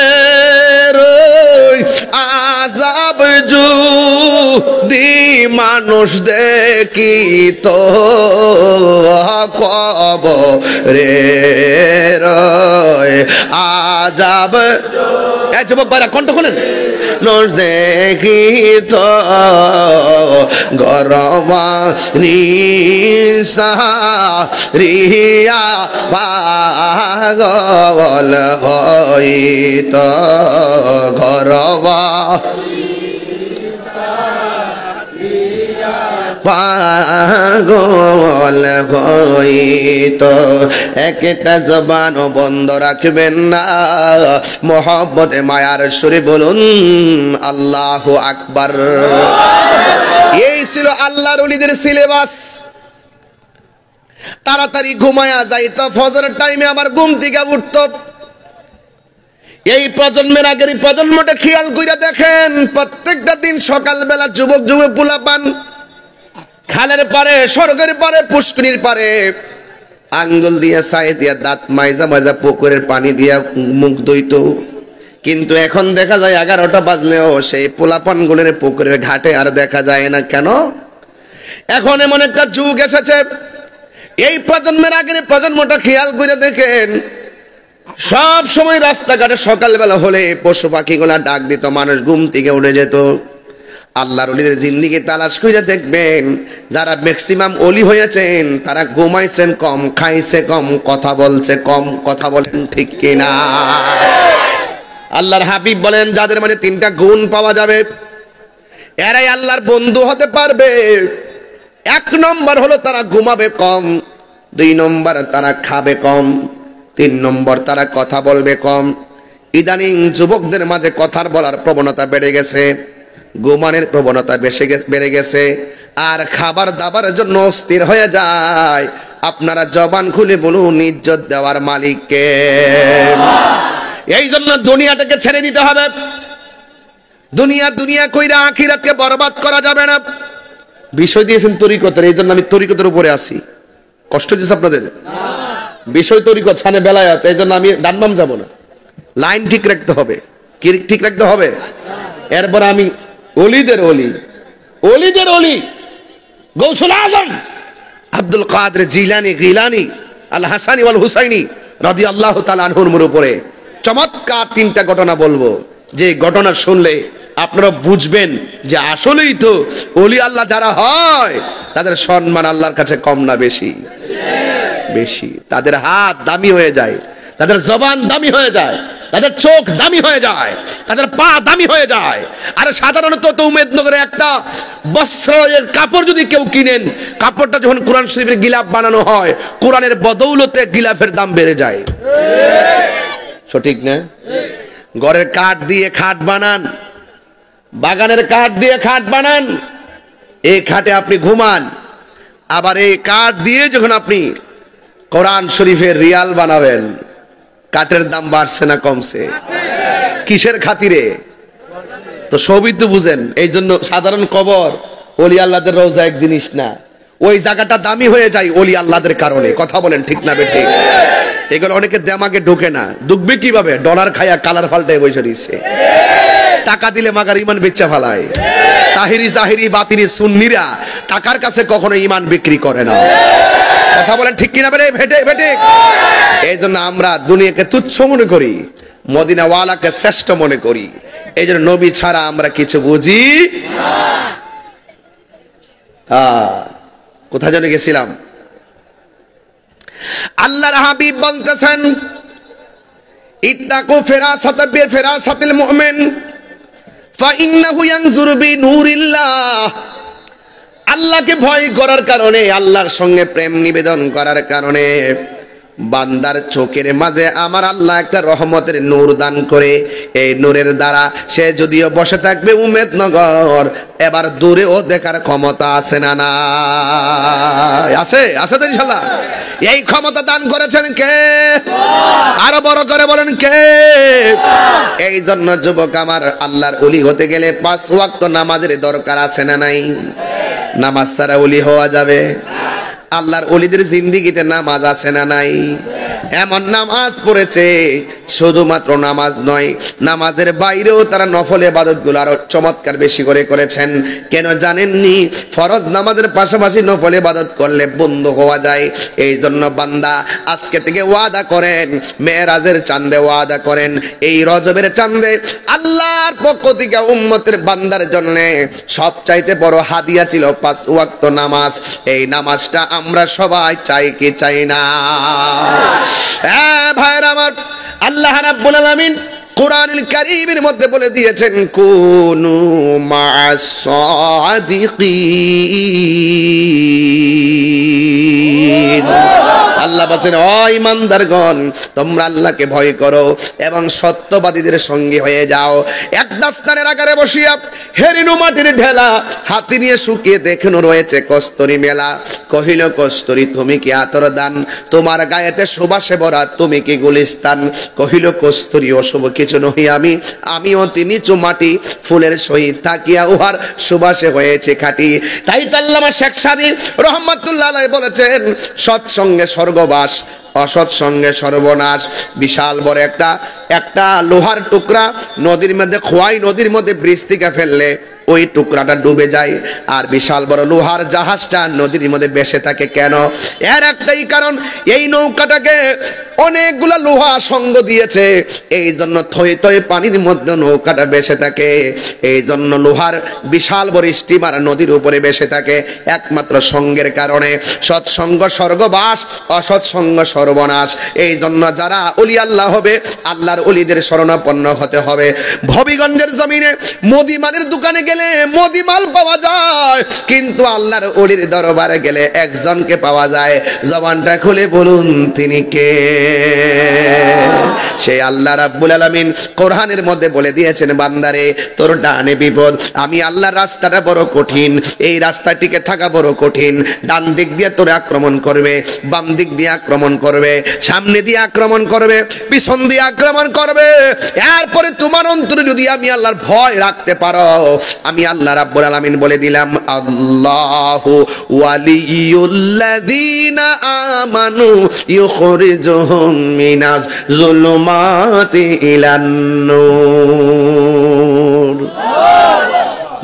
আযাব যদি মানুষ দেখি তো কবরে আযাব, যুবক ভাইরা কণ্ঠ খোলেন, মানুষ দেখি তো গরবা নিসা রিয়া পাগল হইত, গরবা পাগল হইত। একটা জবান বন্ধ রাখবেন না, মোহব্বতে মায়ার সুরে বলুন আল্লাহু আকবার। এই ছিল আল্লাহর ওলিদের সিলেবাস। তাড়াতাড়ি ঘুমায়া যাইত, ফজরের টাইমে আমার ঘুম থেকে উঠত। এই প্রজন্মের আগের প্রজন্মটা খেয়াল কইরা দেখেন, প্রত্যেকটা দিন সকালবেলা যুবক যুবক পোলাপান খালের পারে, স্বর্গের পারে, পুষ্করির পারে আঙ্গুল দিয়া ছাই দিয়া দাঁত মাইজা মাইজা পুকুরের পানি দিয়া মুখ ধুইত। কিন্তু এখন দেখা যায় 11টা বাজলেও সেই পোলাপান গুলের পুকুরের ঘাটে আর দেখা যায় না। কেন? এখন এমন একটা যুগ এসেছে, এই প্রজন্মের আগের প্রজন্মটা খেয়াল করে দেখেন, সব সময় রাস্তাঘাটে সকালবেলা হলে পশু পাখিগুলা ডাক দিত, মানুষ ঘুম থেকে উঠে যেত। আল্লাহর ওলিদের জিন্দেগি তালাশ করে দেখবেন, যারা ম্যাক্সিমাম ওলি হয়েছেন তারা ঘুমাইছেন কম, খাইছে কম, কথা বলছে কম। কথা বলেন ঠিক কিনা? আল্লাহর হাবিব বলেন, যাদের মধ্যে 3টা গুণ পাওয়া যাবে এরাই আল্লাহর বন্ধু হতে পারবে। এক নম্বর হলো তারা ঘুমাবে কম, 2 নম্বর তারা খাবে কম, 3 নম্বর তারা কথা বলবে কম। ইদানিং যুবকদের মাঝে কথার বলার প্রবণতা বেড়ে গেছে, ঘুমানোর প্রবণতা বেড়ে গেছে, আর খাবার দাবারের জন্য অস্থির হয়ে যায়। আপনারা জবান খুলে বলুন, ইজ্জত দেওয়ার মালিক কে? এই জন্য দুনিয়াটাকে ছেড়ে দিতে হবে। দুনিয়া দুনিয়া কইরা আখিরাতকে বরবাদ করা যাবে না। বিষয় দিয়েছেন তরিকতের, এই জন্য আমি তরিকতের উপরে আছি। কষ্ট দিয়েছে আপনাদের? বিষয় তরিকত, সামনে বেলায়াত, এই জন্য আমি ডান বাম যাব না। লাইন ঠিক রাখতে হবে। কি ঠিক রাখতে হবে? এরপর আমি ওলিদের ওলি, ওলিদের ওলি গৌসুল আজম আব্দুল কাদের জিলানী গিলানী আল হাসানি ওয়াল হুসাইনি রাদিয়াল্লাহু তাআলা আনহুর উপরে চমৎকার 3টা ঘটনা বলবো, যে ঘটনা শুনলে আপনারা বুঝবেন যে আসলেই তো ওলি আল্লাহ যারা হয় তাদের সম্মান আল্লাহর কাছে কম না বেশি? বেশি। তাদের হাত দামি হয়ে যায়, তাদের জবান দামি হয়ে যায়, তাদের চোখ দামি হয়ে যায়, তাদের পা দামি হয়ে যায়। আর সাধারণত উমেদনগরে একটা বস্ত্রের কাপড় যদি কেউ কিনেন, কাপড়টা যখন কোরআন শরীফের গিলাফ বানানো হয়, কোরআনের বদৌলতে গিলাফের দাম বেড়ে যায়। সঠিক না? ঘরের কাঠ দিয়ে খাট বানান, বাগানের কাঠ দিয়ে খাট বানান, এই খাটে আপনি ঘুমান। আবার এই কাঠ দিয়ে যখন আপনি কোরআন শরীফের রিয়াল বানাবেন, কাঠের দাম বাড়ছে না কমছে? কিসের খাতিরে? তো সবই তো বুঝেন। এই জন্য সাধারণ কবর ওলি আল্লাহদের রওজা এক জিনিস না, ওই জায়গাটা দামি হয়ে যায় ওলি আল্লাহদের কারণে। কথা বলেন ঠিক না বেঠিক? এগুলো অনেকে দেমাগে ঢোকে না। ঢুকবে কিভাবে? ডলার খায়া কালার ফাল্টায় বসে রয়েছে। টাকা দিলে মাগার ইমান বেচা ফালায়। তাহিরি জাহিরি বাতিনি সুন্নিরা টাকার কাছে কখনো ইমান বিক্রি করে না। কথা বলেন ঠিক কিনা বেরে ভেটে ভেটে? এই জন্য আমরা দুনিয়াকে তুচ্ছ মনে করি, মদিনা ওয়ালাকে শ্রেষ্ঠ মনে করি। এই জন্য নবী ছাড়া আমরা কিছু বুঝি না। কোথায় যেন গেছিলাম? আল্লাহর হাবিব বলতেছেন, ইত্তাকু ফিরাসাতা বিফিরাসাতিল মুমিন ফাইন্নাহু ইয়ানজুরু বিনুরিল্লাহ। আল্লাহকে ভয় করার কারণে, আল্লাহর সঙ্গে প্রেম নিবেদন করার কারণে বান্দার চোখের মাঝে আমার আল্লাহ একটা রহমতের নূর দান করে। এই নূরের দ্বারা সে যদিও বসে থাকবে উমেদনগর, এবার দূরেও দেখার ক্ষমতা আছে না? না আছে? আছে তো ইনশাআল্লাহ। এই ক্ষমতা দান করেছেন কে? আরো বড় করে বলেন কে? এই জন্য যুবক আমার, আল্লাহর ওলি হতে গেলে 5 ওয়াক্ত নামাজের দরকার আছে না নাই? নামাজ ছাড়া ওলি হওয়া যাবে? আল্লাহর ওলিদের জিন্দেগিতে নামাজ আছে না নাই? এমন নামাজ পড়েছে, শুধুমাত্র নামাজ নয়, নামাজের বাইরেও তারা নফল ইবাদতগুলো আরো চমৎকার বেশি করে করেছেন। কেন জানেননি? ফরজ নামাজের পাশাপাশি নফল ইবাদত করলে বন্ধ হওয়া যায়। এই জন্য বান্দা আজকে থেকে ওয়াদা করেন, মেরাজের চাঁদে ওয়াদা করেন, এই রজবের চাঁদে আল্লাহর পক্ষ থেকে উম্মতের বান্দার জন্য সবচাইতে বড় হাদিয়া ছিল 5 ওয়াক্ত নামাজ। এই নামাজটা আমরা সবাই চাই কি চাই না? হ্যাঁ ভাইরা আমার, আল্লাহ রাব্বুল আলামিন কোরআনুল কারীমের মধ্যে বলে দিয়েছেন, কুনু মা'আস সাদিকিন। আল্লাহ বলেন, ও ঈমানদারগণ, তোমরা আল্লাহকে ভয় করো এবং সত্যবাদীদের সঙ্গে হয়ে যাও। এক দাস্তানের আকারে বসিয়া হেরিনু মাটির ঢেলা হাতে নিয়ে শুকিয়ে দেখানো রয়েছে কস্তরি মেলা। কহিল, কস্তরি তুমি কি আতর দান? তোমার গায়েতে সুবাসে ভরা তুমি কি গুলিস্তান? কহিল, কস্তরি অশুভ কিছু নহি আমি, আমিও তিনি চুমাটি ফুলের সহিত থাকিয়া উহার সুবাসে হয়েছে খাঁটি। তাই তো আল্লামা শেখ সাদী রহমাতুল্লাহ আলাইহি বলেছেন, সৎসঙ্গে স্বর্গবাস, অসৎ সঙ্গে সর্বনাশ। বিশাল বড় একটা লোহার টুকরা নদীর মধ্যে খোয়াই নদীর মধ্যে ব্রিজ থেকে ফেললে ওই টুকরাটা ডুবে যায়, আর বিশাল বড় লোহার জাহাজটা নদীর মধ্যে ভেসে থাকে। কেন? এর একটাই কারণ, এই নৌকাটাকে অনেকগুলা লোহা সঙ্গ দিয়েছে, এই জন্য থই থই পানির মধ্যে নৌকাটা ভেসে থাকে। এই জন্য লোহার বিশাল বড় স্টিমার নদীর উপরে ভেসে থাকে একমাত্র সঙ্গের কারণে। সৎসঙ্গ স্বর্গবাস, অসৎসঙ্গ সর্বনাশ। এই জন্য যারা ওলি আল্লাহ হবে, আল্লাহর ওলিদের শরণাপন্ন হতে হবে। ভবিগঞ্জের জমিনে মুদিমানের দোকানে গেলে মদিমাল পাওয়া যায়, কিন্তু আল্লাহর ওলির দরবারে গেলে একজনকে পাওয়া যায়। জবানটা খুলে বলুন তিনি কে? সেই আল্লাহ রাব্বুল আলামিন কোরআনের মধ্যে বলে দিয়েছেন, বান্দারে তোর ডানে বিপদ, আমি আল্লাহর রাস্তাটা বড় কঠিন, এই রাস্তাটিকে থাকা বড় কঠিন। ডান দিক দিয়ে তোরে আক্রমণ করবে, বাম দিক দিয়ে আক্রমণ করবে, সামনে দিয়ে আক্রমণ করবে, পিছন দিয়ে আক্রমণ করবে। এরপরে তোমার অন্তরে যদি আমি আল্লাহর ভয় রাখতে পারো, আমি আল্লাহ রাব্বুল আলামিন বলে দিলাম, আল্লাহু ওয়ালিয়ুল্লাযীনা আমানু ইউখরিজুহুম মিনাজ যুলুমাতি ইলান নূর।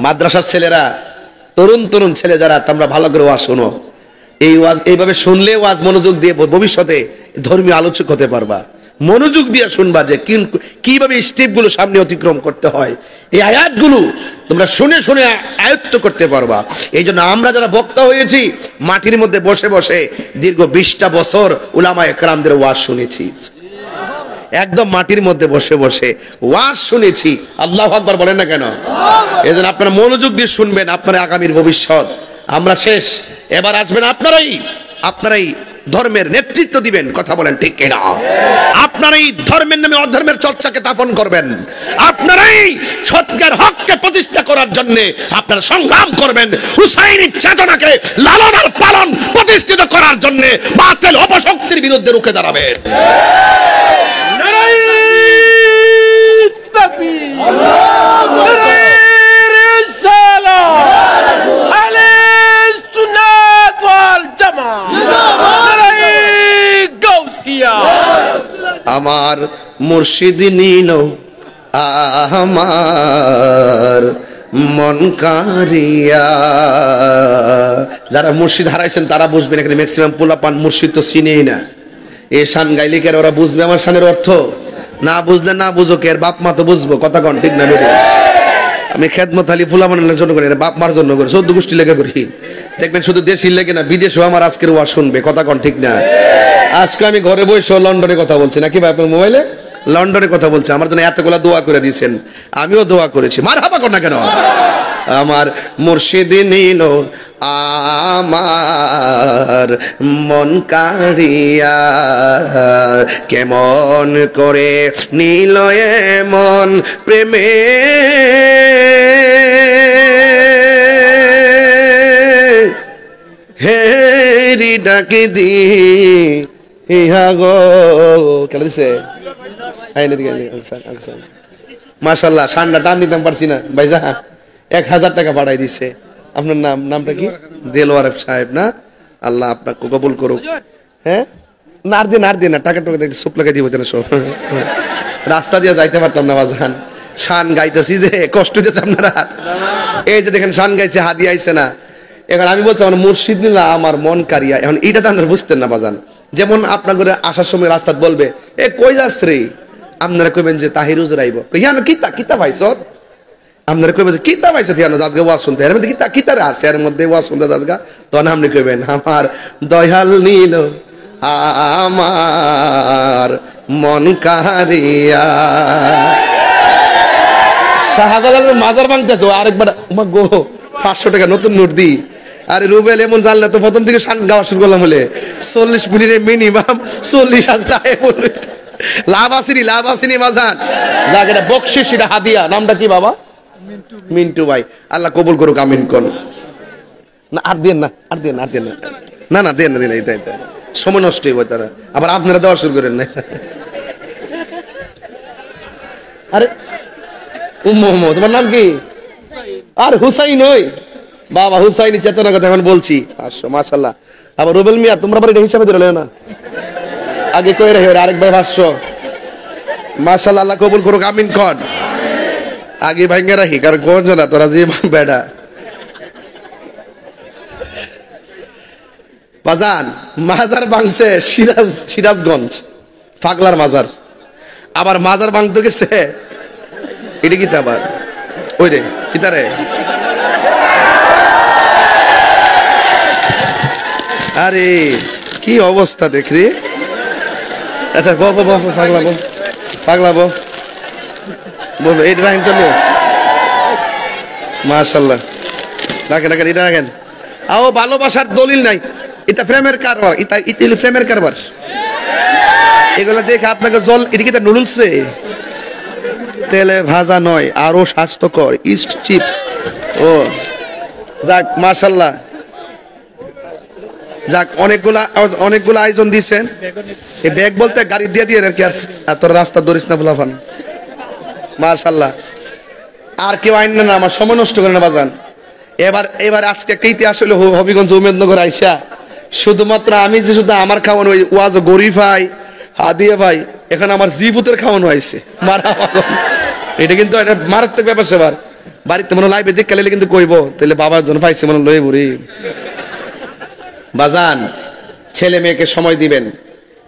মাদ্রাসার ছেলেরা, তরুণ ছেলে যারা, তোমরা ভালো করে ওয়াজ শোনো। এই ওয়াজ এইভাবে শুনলে ওয়াজ মনোযোগ দিয়ে ভবিষ্যতে ধর্মীয় আলোচক হতে পারবা। মনোযোগ দিয়ে শুনবা যে কিভাবে স্টেপগুলো সামনে অতিক্রম করতে হয়। এই আয়াতগুলো তোমরা শুনে শুনে আয়ত্ত করতে পারবা। এই জন্য আমরা যারা বক্তা হয়েছি, মাটির মধ্যে বসে বসে দীর্ঘ 20টা বছর উলামায়ে কেরামদের ওয়াজ শুনেছি। একদম মাটির মধ্যে বসে বসে ওয়াজ শুনেছি। আল্লাহু আকবার বলেন না কেন? এই জন্য আপনারা মনোযোগ দিয়ে শুনবেন, আপনার আগামীর ভবিষ্যৎ। আমরা শেষ, এবার আসবেন আপনারাই ধর্মের নেতৃত্ব দিবেন। কথা বলেন ঠিক কিনা? আপনারাই ধর্মের নামে অধর্মের চর্চাকে দাফন করবেন, আপনারাই সত্যের হককে প্রতিষ্ঠা করার জন্য আপনারা সংগ্রাম করবেন, হুসাইনি চেতনাকে লালন আর পালন প্রতিষ্ঠিত করার জন্য বাতিল অপশক্তির বিরুদ্ধে রুখে দাঁড়াবেন। আমার মুর্শিদ নিল আমার মন কারিয়া। যারা মুর্শিদ হারাইছেন তারা বুঝবেন, এখানে ম্যাক্সিমাম পোলাপান মুর্শিদ তো চিনেই না। এ শান গাইলে কে ওরা বুঝবে আমার শানের অর্থ? না বুঝলে না বুঝো, কে বাপ মা তো বুঝবো। কথা কন ঠিক না? আমি খেদমত আলী ফুলামানের জন্য করি, বাপ মার জন্য করি, 14 গোষ্ঠী লেগে করি। দেখবেন শুধু দেশি লেগে না, বিদেশেও আমার আজকের ওয়াজ শুনবে। কথা কন ঠিক না? আজকে আমি ঘরে বসে লন্ডনে কথা বলছি নাকি ভাই? আপনার মোবাইলে লন্ডনে কথা বলছে, আমার জন্য এতগুলা দোয়া করে দিয়েছেন, আমিও দোয়া করেছি। মারহাবা কর না কেন? আমার মুর্শিদ নিল আমার মন কারিয়া, কেমন করে নিল মন প্রেমে হেরি ডাকি দি ইহা গো। কেন দিছে? মাশাআল্লাহ, ঠান্ডা টান দিতাম পারছি না ভাইজা। 1000 টাকা পাঠাই দিছে। আপনার নামটা কি? দেলওয়ার সাহেব না? আল্লাহ আপনাকে কবুল করুক। হ্যাঁ, আর দিন না, টাকা দেখে সুপ লাগাই দিব না। সব রাস্তা দিয়ে যাইতে পারতাম না বাজান। শান গাইতেছি যে কষ্ট দিয়েছে আপনারা। এই যে দেখেন শান গাইছে, হাদি আইছে না। এবার আমি বলছি আমার মুর্শিদ নিলা আমার মন কারিয়া। এখন এটা তো আপনারা বুঝতেন না বাজান। যেমন আপনার ঘরে আসার সময় রাস্তা বলবে, এ কই যাস রে? আপনারা কইবেন যে তাহির হুজুর আইব। ইয়ানো কিতা ভাইছ? আপনারা কইবেন যে কিতা ভাইছ? ইয়ানো আজকে ওয়াজ শুনতে, এর মধ্যে কিতা আছে, এর মধ্যে ওয়াজ শুনতে আজকে। তখন আপনি কইবেন আমার দয়াল নিল আমার মন কারিয়া। শাহজালালের মাজার ভাঙতেছে, আরেকবার গো 500 টাকা নতুন নোট দি। আরে রুবেল এমন জানলে তো প্রথম থেকে শান গাওয়া শুরু করলাম হলে 40 মিনিটে মিনিমাম 40,000 লাভ আসেনি বাজান। যাক, এটা বকশিস, এটা হাদিয়া। নামটা কি বাবা? মিন্টু ভাই। আল্লাহ কবুল করুক, আমিন কোন। না আর দেন না, না দেন না, এই সময় নষ্ট হইব তারা। আবার আপনারা দেওয়া শুরু করেন না। আরে তোমার নাম কি? আর হুসাইন? ওই বাবা হুসাইনি চেতনার কথা এখন বলছি। মাশাআল্লাহ। আবার রুবেল মিয়া, তোমরা আবার এটা হিসাবে ধরে না, আগে কই রে আরেক ভাই 500। মাশাআল্লাহ, আল্লাহ কবুল করুক, আমিন কোন। আগে ভাঙ্গা রাখি, কারণ কোন জানা তোরা যে বেডা বাজান। মাজার ভাঙছে সিরাজগঞ্জ, পাগলার মাজার। আবার মাজার ভাঙতে গেছে, এটা কি আবার ওই রে কিতারে? আরে কি অবস্থা দেখরি। আচ্ছা পাগলা বল এই রাহিম চলো। মাশাআল্লাহ, রাখেন রাখেন, এটা রাখেন। আও ভালোবাসার দলিল নাই, এটা প্রেমের কারবার, এটা প্রেমের কারবার। এগুলা দেখে আপনাকে জল, এটা কি নুডলস রে? তেলে ভাজা নয়, আরো স্বাস্থ্যকর ইস্ট চিপস। ও যাক মাশাআল্লাহ, যাক অনেকগুলা আয়োজন দিয়েছেন। এই ব্যাগ বলতে গাড়ি দিয়ে দিয়ে আর কি, আর তোর রাস্তা ধরিস না ফুলাফান। মাশাআল্লাহ, আর কেউ আইন না, আমার সময় নষ্ট করে না বাজান। এবার আজকে একটা ইতিহাস হলো হবিগঞ্জ উমেদনগর আইসা, শুধুমাত্র আমি যে শুধু আমার খাওয়ানো ওই ওয়াজ গরিব ভাই হাদিয়া ভাই, এখানে আমার জিফুতের খাওয়ানো হয়েছে। এটা কিন্তু একটা মারাত্মক ব্যাপার সেবার। বাড়িতে মনে লাইভে দেখ কালে কিন্তু কইব, তাহলে বাবার জন্য পাইছে মনে লই বুড়ি। বাজান, ছেলে মেয়েকে সময় দিবেন,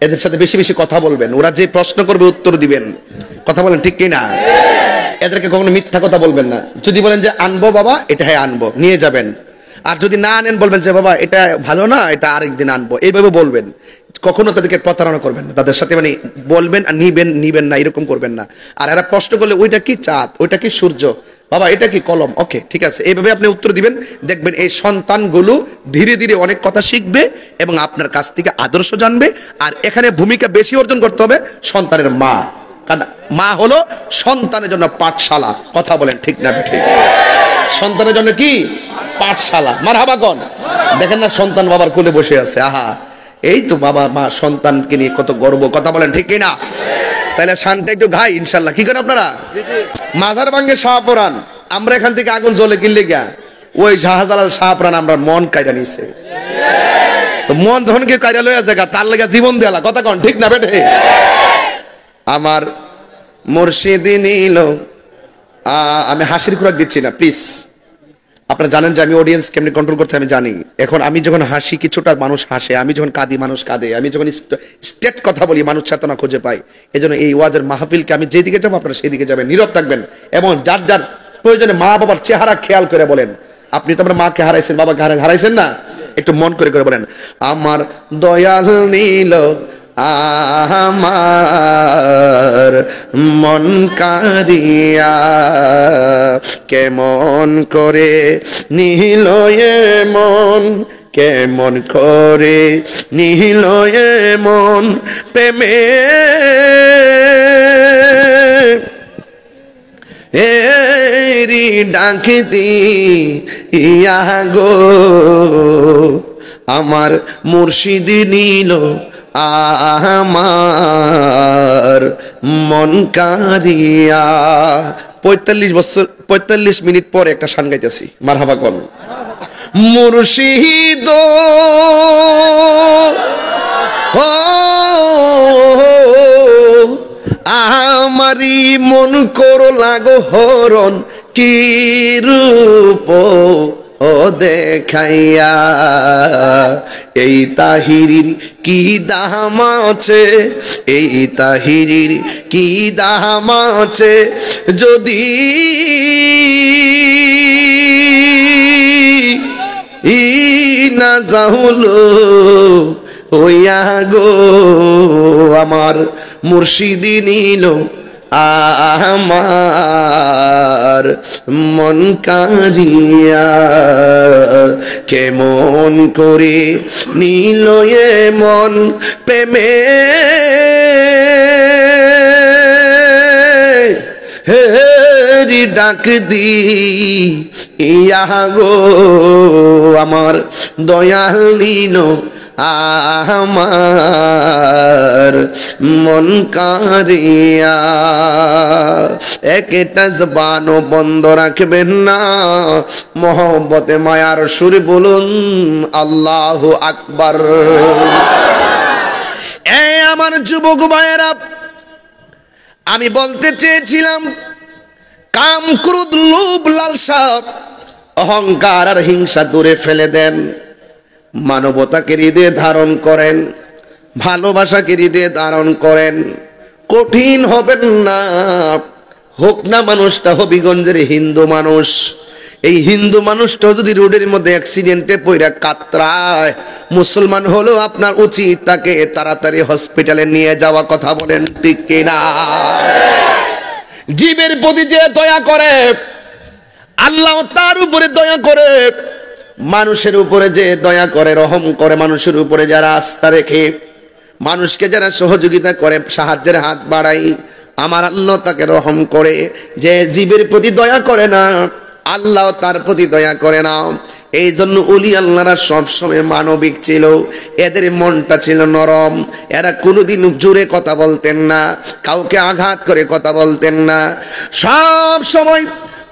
এদের সাথে বেশি বেশি কথা বলবেন, ওরা যে প্রশ্ন করবে উত্তর দিবেন। কথা বলেন ঠিক কিনা? এদেরকে কখনো মিথ্যা কথা বলবেন না। যদি বলেন যে আনবো বাবা, এটা হ্যাঁ আনবো, নিয়ে যাবেন। আর যদি না আনেন বলবেন যে বাবা এটা ভালো না, এটা আরেকদিন আনবো, এইভাবে বলবেন। কখনো তাদেরকে প্রতারণা করবেন না, তাদের সাথে মানে বলবেন আর নিবেন না, এরকম করবেন না। আর এরা প্রশ্ন করলে ওইটা কি চাঁদ, ওইটা কি সূর্য, বাবা এটা কি কলম, ওকে ঠিক আছে, এইভাবে আপনি উত্তর দিবেন। দেখবেন এই সন্তানগুলো ধীরে ধীরে অনেক কথা শিখবে এবং আপনার কাছ থেকে আদর্শ জানবে। আর এখানে ভূমিকা বেশি অর্জন করতে হবে সন্তানের মা, কারণ মা হলো সন্তানের জন্য পাঠশালা। কথা বলেন ঠিক না ঠিক? সন্তানের জন্য কি পাঠশালা? মারহাবা কোন? দেখেন না সন্তান বাবার কোলে বসে আছে, আহা এই তো বাবা মা সন্তানকে নিয়ে কত গর্ব। কথা বলেন ঠিক কিনা? তাহলে শানটা একটু ঘাই ইনশাল্লাহ। কি করেন আপনারা? মাজার ভাঙ্গে শাহপুরান, আমরা এখান থেকে আগুন জ্বলে কিনলে গিয়া ওই শাহজালাল শাহপুরান আমরা মন কায়রা নিছে। তো মন যখন কেউ কায়রা লইয়া জায়গা, তার লেগে জীবন দেয়ালা। কথা কন ঠিক না বেটে? আমার মুর্শিদি নিল। আমি হাসির খোরাক দিচ্ছি না প্লিজ, আপনারা জানেন যে আমি অডিয়েন্স কেমনি কন্ট্রোল করতে আমি জানি। এখন আমি যখন হাসি কিছুটা মানুষ হাসে, আমি যখন কাঁদি মানুষ কাঁদে, আমি যখন স্টেট কথা বলি মানুষ চেতনা খুঁজে পাই। এজন্য এই ওয়াজের মাহফিলকে আমি যেদিকে যাবো আপনারা সেই দিকে যাবেন, নীরব থাকবেন এবং যার যার প্রয়োজনে মা বাবার চেহারা খেয়াল করে বলেন। আপনি তো আপনার মাকে হারাইছেন, বাবাকে হারাইছেন না, একটু মন করে করে বলেন, আমার দয়াল নীল আমার মন কারিয়া কেমন করে নিল এ মন, কেমন করে নিল এ মন প্রেমে এরি ডাক দিয়া গো, আমার মুর্শিদি নিল আমার মন কারিয়া। 45 মিনিট পরে একটা শান গাইতেছি, মারহাবা কোন? মুর্শিদ আমারি মন করো লাগো হরণ, কি রূপ ও দেখাইয়া, এই তাহিরির কি দাম আছে, এই তাহিরির কি দাম আছে, যদি না যাহলো হইয়া গো, আমার মুর্শিদি নিল আমার মন কারিয়া কেমন করে নিল এ মন প্রেমে হেরি ডাক দি ইয়া গো, আমার দয়াল নিল আমার মন কারিয়া। একটা জবানও বন্ধ রাখবেন না, মোহব্বতে মায়ার সুরে বলুন আল্লাহু আকবার। এই আমার যুবক ভাইয়েরা, আমি বলতে চেয়েছিলাম কাম ক্রোধ লোভ লালসা অহংকার আর হিংসা দূরে ফেলে দেন, মানবতাকে হৃদয়ে ধারণ করেন, ভালোবাসাকে হৃদয়ে ধারণ করেন। কঠিন হবেন না, হোক না মানুষটা হবিগঞ্জের হিন্দু মানুষ, এই হিন্দু মানুষটা যদি রোডের মধ্যে অ্যাক্সিডেন্টে পইরা কাতরায়, মুসলমান হলেও আপনার উচিত তাকে তাড়াতাড়ি হসপিটালে নিয়ে যাওয়া। কথা বলেন ঠিক কিনা? জীবের প্রতি যে দয়া করে আল্লাহ তার উপরে দয়া করে, মানুষের উপরে যে দয়া করে, রহম করে, মানুষের উপরে যারা আস্থা রেখে, মানুষকে যারা সহযোগিতা করে, সাহায্যের হাত বাড়াই, আমার আল্লাহ তাকে রহম করে। যে জীবের প্রতি দয়া করে না, আল্লাহ তার প্রতি দয়া করে না। এই জন্য ওলি আল্লাহরা সবসময় মানবিক ছিল, এদের মনটা ছিল নরম, এরা কোনোদিন জোরে কথা বলতেন না, কাউকে আঘাত করে কথা বলতেন না। সব সময়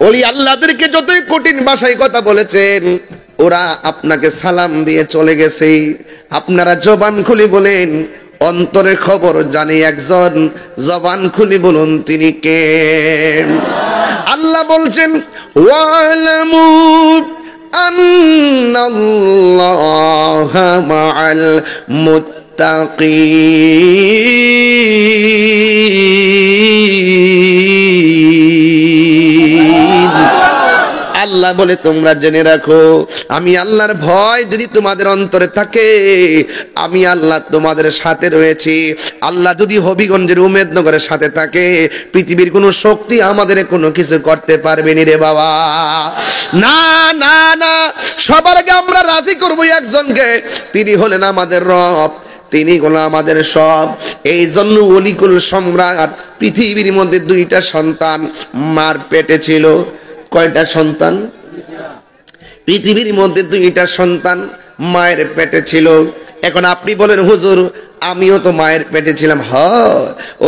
ওলি আল্লাহদেরকে যতই কঠিন ভাষায় কথা বলেছেন, ওরা আপনাকে সালাম দিয়ে চলে গেছে। আপনারা জবান খুলে বলেন, অন্তরের খবর জানে একজন, জবান খুলে বলুন তিনি কে। আল্লাহ বলছেন, ওয়ালামু আন্নাল্লাহা মাআল মুত্তাকিন। আল্লাহ বলে তোমরা জেনে রাখো, আমি আল্লাহর ভয় যদি তোমাদের অন্তরে থাকে, আমি আল্লাহ তোমাদের সাথে রয়েছি। আল্লাহ যদি হবিগঞ্জের উমেদনগরের সাথে থাকে, পৃথিবীর কোনো শক্তি আমাদের কোনো কিছু করতে পারবে না রে বাবা। না না না, সবার আগে আমরা রাজি করবো একজনকে, তিনি হলেন আমাদের রব, তিনি হলো আমাদের সব। এই জন্য অলিকুল সম্রাট পৃথিবীর মধ্যে দুইটা সন্তান মার পেটে ছিল। কয়টা সন্তান? পৃথিবীর মধ্যে দুইটা সন্তান মায়ের পেটে ছিল। এখন আপনি বলেন, হুজুর আমিও তো মায়ের পেটে ছিলাম। হ,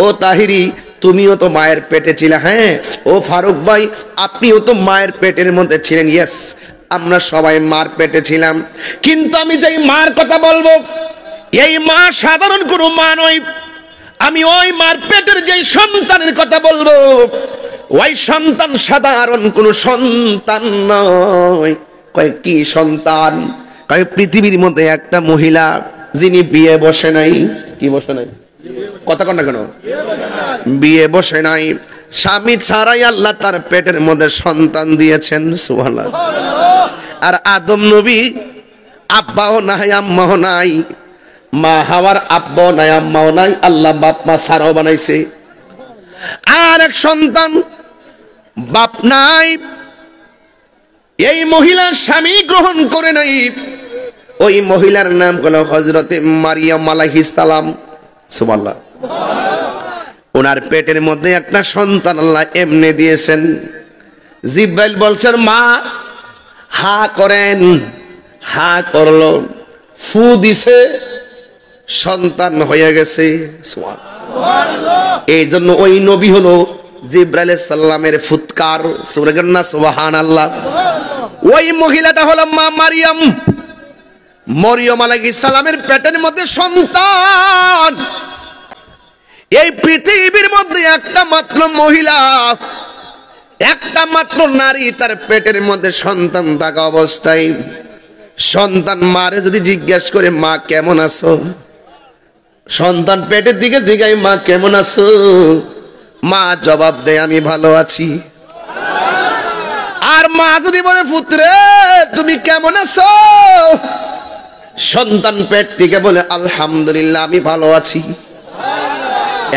ও তাহিরি তুমিও তো মায়ের পেটে ছিলে। হ্যাঁ, ও ফারুক ভাই আপনিও তো মায়ের পেটের মধ্যে ছিলেন। ইয়েস, আমরা সবাই মার পেটে ছিলাম। কিন্তু আমি যেই মার কথা বলবো, এই মা সাধারণ কোনো মা নয়। আমি ওই মার পেটের যেই সন্তানের কথা বলবো, ওই সন্তান সাধারণ কোন সন্তান নয়। কয় কি সন্তান? কয় পৃথিবীর মধ্যে একটা মহিলা যিনি বিয়ে বসে নাই। কি বসে নাই? কথা কন না কেন? বিয়ে বসে নাই, স্বামী ছাড়াই আল্লাহ তার পেটের মধ্যে সন্তান দিয়েছেন। সুবহানাল্লাহ। আর আদম নবী আব্বাও নাই আম্মাও নাই, মা হাওয়ার আব্বাও নাই আম্মাও নাই, আল্লাহ বাপ মা ছাড়াও বানাইছে। আর এক সন্তান, বাপ নাই, এই মহিলার স্বামী গ্রহণ করে নাই। ওই মহিলার নাম হলো হযরতে মারিয়াম আলাইহিস সালাম। সুবহানাল্লাহ। ওনার পেটের মধ্যে একটা সন্তান আল্লাহ এমনি দিয়েছেন। জিব্রাইল বলছেন, মা হা করেন। হা করলো, ফু দিছে, সন্তান হয়ে গেছে। সুবহানাল্লাহ। এই জন্য ওই নবী হলো জিব্রাইল আলাইহিস সালামের ফুৎকার। সুবহানাল্লাহ। ওই মহিলাটা হলো মা মারিয়াম। মরিয়ম আলাইহিস সালামের পেটের মধ্যে সন্তান। এই পৃথিবীর মধ্যে একটা মাত্র মহিলা, একটা মাত্র নারী, তার পেটের মধ্যে সন্তান থাকা অবস্থায় সন্তান মারে যদি জিজ্ঞাসা করে, মা কেমন আছো? সন্তান পেটের দিকে জিজ্ঞাসা, মা কেমন আছো? মা জবাব দেয়, আমি ভালো আছি। আর মা যদি বলে, পুত্রে তুমি কেমন আছো? সন্তান পেট থেকে বলে, আলহামদুলিল্লাহ আমি ভালো আছি।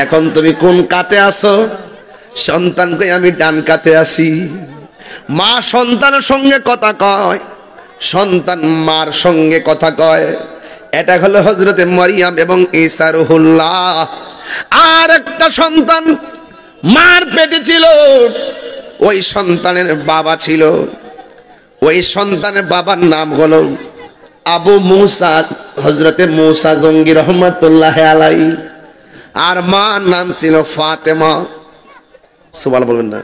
এখন তুমি কোন কাতে আছো? সন্তানকে আমি ডান কাতে আছি। মা সন্তানের সঙ্গে কথা কয়, সন্তান মার সঙ্গে কথা কয়। এটা হলো হযরতে মারিয়াম এবং ঈসা রুহুল্লাহ। আর একটা সন্তান মার পেটে ছিল, ওই সন্তানের বাবা ছিল। ওই সন্তানের বাবার নাম হলো আবু মুসা, হযরতে মুসা জঙ্গি রহমাতুল্লাহ আলাইহি। আর মার নাম ছিল ফাতেমা। সুবহানাল্লাহ বলবেন না?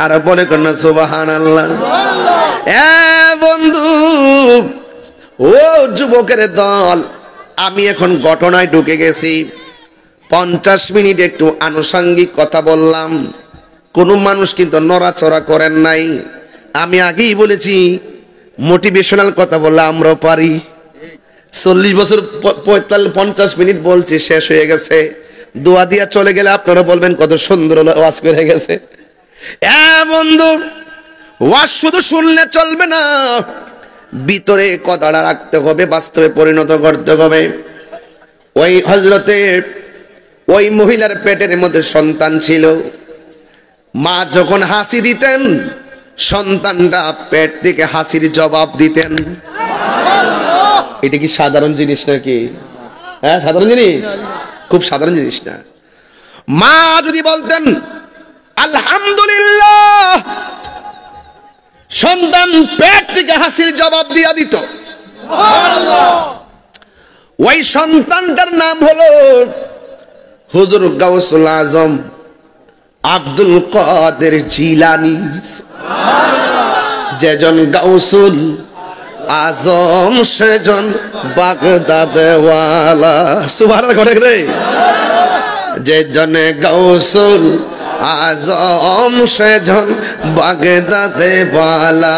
আর বলে কোন না সুবহানাল্লাহ। এ বন্ধু, ও যুবকের দল, আমি এখন ঘটনায় ঢুকে গেছি। 50 মিনিট একটু আনুষঙ্গিক কথা বললাম। কোন মানুষ কিন্তু নড়াচড়া করেন নাই। আমি আগেই বলেছি, মোটিভেশনাল কথা বললে আমরাও পারি। 40 বছর 50 মিনিট বলছি, শেষ হয়ে গেছে। দোয়া দিয়া চলে গেলে আপনারা বলবেন কত সুন্দর ওয়াজ করে গেছে। বন্ধু, ওয়াজ শুধু শুনলে চলবে না, ভিতরে কথাটা রাখতে হবে, বাস্তবে পরিণত করতে হবে। ওই হযরতে ওই মহিলার পেটের মধ্যে সন্তান ছিল। মা যখন হাসি দিতেন, সন্তানটা পেট থেকে হাসির জবাব দিতেন। এটা কি সাধারণ জিনিস নাকি? হ্যাঁ, সাধারণ জিনিস, খুব সাধারণ জিনিস না। মা যদি বলতেন আলহামদুলিল্লাহ, সন্তান পেট থেকে হাসির জবাব দিয়া দিত। ওই সন্তানটার নাম হলো হুজুর গাউসুল আজম আব্দুল কাদের জিলানী। যেজন গাউসুল আজম সেজন বাগদাদওয়ালা। সুবহানাল্লাহ করে রে। যেজন গাউসুল আজম সেজন বাগদাদওয়ালা।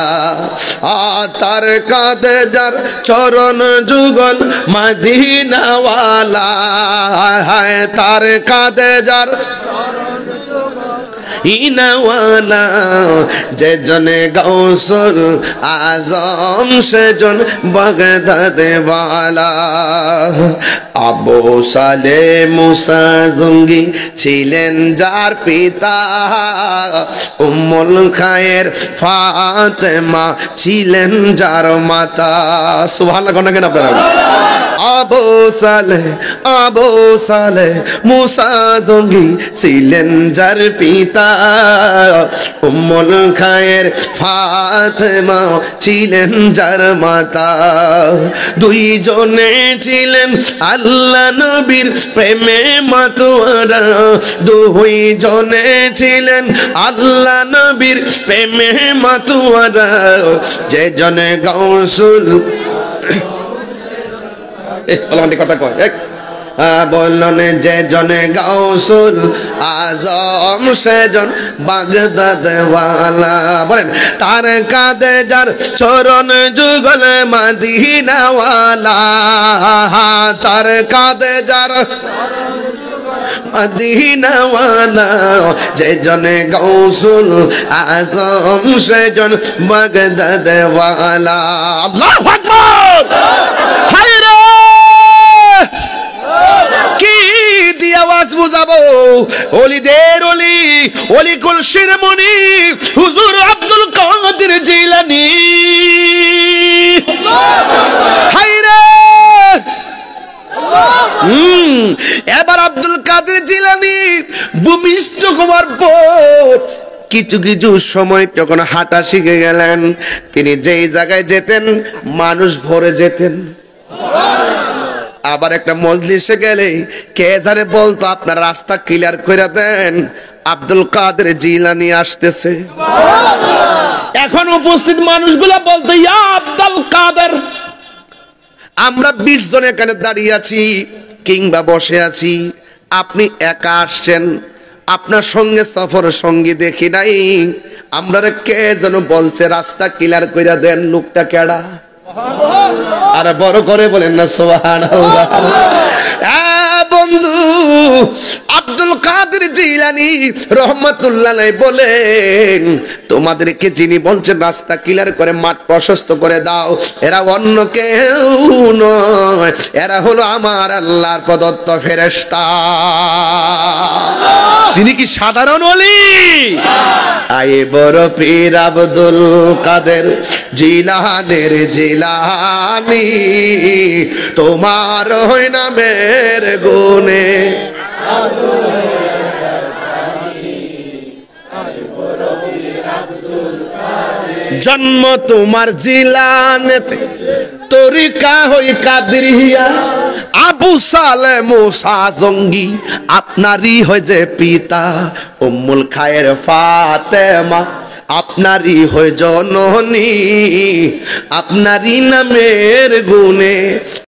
তার কাঁধে যার চরণ যুগল মদিনাওয়ালা। তার কাঁধে যার ইনাওয়ালা। যেজন গাউসুল আজম সেজন বাগদাদওয়ালা। আবু সালে মুসা জঙ্গি ছিলেন যার পিতা। উম্মুল খায়ের ফাতেমা ছিলেন যার মাতা। সুবহানাল্লাহ কোন কেন আপনারা? আবু সালে মুসা জঙ্গি ছিলেন যার পিতা। উম্মুল খায়ের ফাতেমা ছিলেন যার মাতা। দুইজনে ছিলেন আল্লাহ নবীর প্রেমে মাতোয়ারা। দুইজনে ছিলেন আল্লাহ নবীর প্রেমে মাতোয়ারা। যেজন গাউসুল কথা কয় বললেন, যেজন গাউসুল আজম সেজন বাগদাদওয়ালা। বলেন, তার কাঁধে যার চরণ যুগল মদিনাওয়ালা। তার কাঁধে যার মদিনাওয়ালা। যেজন গাউসুল আজম সেজন বাগদাদওয়ালা। আল্লাহু আকবার। হায়রে কি দিয়ে আওয়াজ বুঝাবো? ওলিদের ওলি, ওলি কুলসির মুনি হুজুর আব্দুল কাদের জিলানী। হায়রে এবার আব্দুল কাদের জিলানী ভূমিষ্ঠ হওয়ার পর কিছু কিছু সময় যখন হাঁটা শিখে গেলেন, তিনি যেই জায়গায় যেতেন মানুষ ভরে যেতেন। আবার একটা মজলিসে গেলে কে জানে বলতো আপনার রাস্তা ক্লিয়ার করে দেন, আব্দুল কাদের জিলানী আসতেছে। এখন উপস্থিত মানুষগুলা বলতো ইয়া আব্দুল কাদের। আমরা 20 জন এখানে দাঁড়িয়ে আছি কিংবা বসে আছি, আপনি একা আসছেন, আপনার সঙ্গে সফর সঙ্গী দেখি নাই। আমরা কে যেন বলছে রাস্তা ক্লিয়ার কইরা দেন, লোকটা কেডা? আর বড় করে বলেন না সুবহানাল্লাহ। বন্ধু আব্দুল কাদের জিলানী রহমাতুল্লাহ আলাইহি বলেন, তোমাদেরকে যিনি বলছেন রাস্তা ক্লিয়ার করে মাঠ প্রশস্ত করে দাও, এরা অন্য কেউ নয়, এরা হলো আমার আল্লাহর প্রদত্ত ফেরেশতা। তিনি কি সাধারণ ওলি? আয়ে বড় পীর আব্দুল কাদের জিলানের জিলানী, তোমার হয় নামের গুণে জন্ম তোমার জিলানেতে, তরিকা হই কাদরিয়া। আবু সালে মুসা জঙ্গি আপনারই হয় যে পিতা। উম্মুল খায়ের ফাতেমা আপনারই হয় জননী। আপনারই নামের গুণে